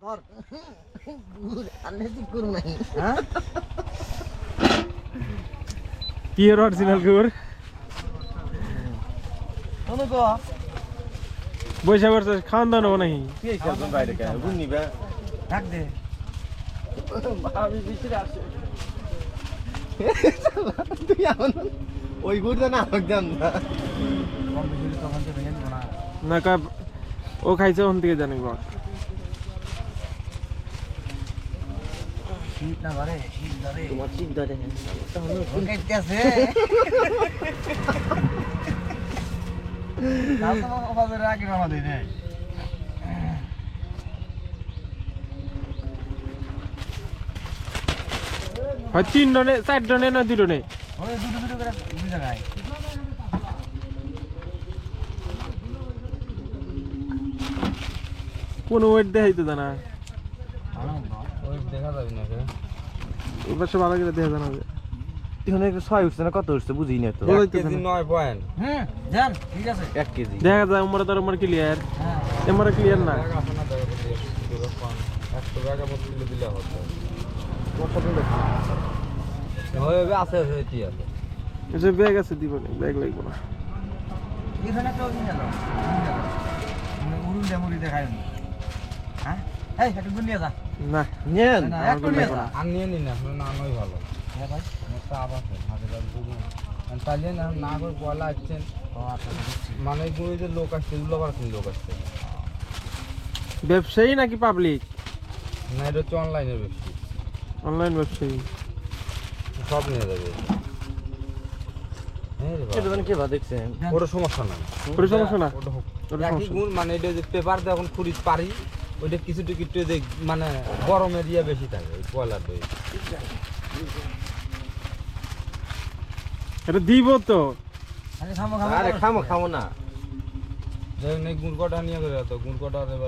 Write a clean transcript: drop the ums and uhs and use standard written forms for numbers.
ধর আনলে ঠিক করু নাই হ্যাঁ পিওর অরিজিনাল গুড় শোনো গো বৈশা বর্ষ খাওয়ান দাও নেবো নাকি কি হইছে বাইরে কে গুণ নিবা ডাক দে আমি ভিতরে আসে তুই এখন ওই গুড় না আমাকে দেন না কম বেশি তখন তো ভেঙে দিব না না কা ও খাইছে ওখান থেকে জানি বা শীত না ধরে শীত ধরে তোমার চিপ ধরে তাহলে কাটতে আছে কাল তো বাজারে আগে মামা দেই রে হয় 3 ডনে 4 ডনে না 2 ডনে ওই দুটো করে দুই জায়গায় কোন ওয়েট দেখাইতো জানা ওই দেখা যাবে না রে ওই পাশে ভালো করে দেখা জানা যায় এখানে 6 উঠছে না কত উঠছে বুঝি না তো বলই তো কেজি 9 পয়েন্ট জান ঠিক আছে 1 কেজি দেখা যায় উমরা তোর উমর ক্লিয়ার হ্যাঁ এমর ক্লিয়ার না 100 টাকা মত কিলো দিলে হতো আছে হইতি আছে এই যে ব্যাগ আছে দিব না ব্যাগ লাগবে না এখানে একটা ওই গেল মানে উড়ুল ডেমুরি দেখায় না হ্যাঁ এই একটু গুনিয়ে যা না নেন না একটু নিয়ে যা আর নিয়ে নিন আপনার না নয় ভালো হ্যাঁ ভাই আমার তো আবার হাতে তাহলে না করে পয়লা আসছেন ও আচ্ছা বুঝছি মানে ওই যে লোক আসছে এগুলো আবার লোক আসছে ব্যবসায়ী নাকি পাবলিক না এটা হচ্ছে অনলাইনের ব্যবসা অনলাইন ব্যবসায়ী সব নিয়ে যাবে হ্যাঁ রে এটা বাবা। মানে কে ভালো দেখছেন ওটা সমস্যা নাই কোনো সমস্যা না ওটা হোক ওটা একই সমস্যা গুণ মানে এটা যে পেপার দিয়ে এখন ফুরিজ পারি ওইটা কিছু টিকিট মানে গরমের ইয়ে বেশি থাকে ওই পয়লার দই এটা দিব তো আরে থামো থামো আরে খামো না যাই হোক গুড় কটা নিয়ে গেলে তো গুড় কটা এবার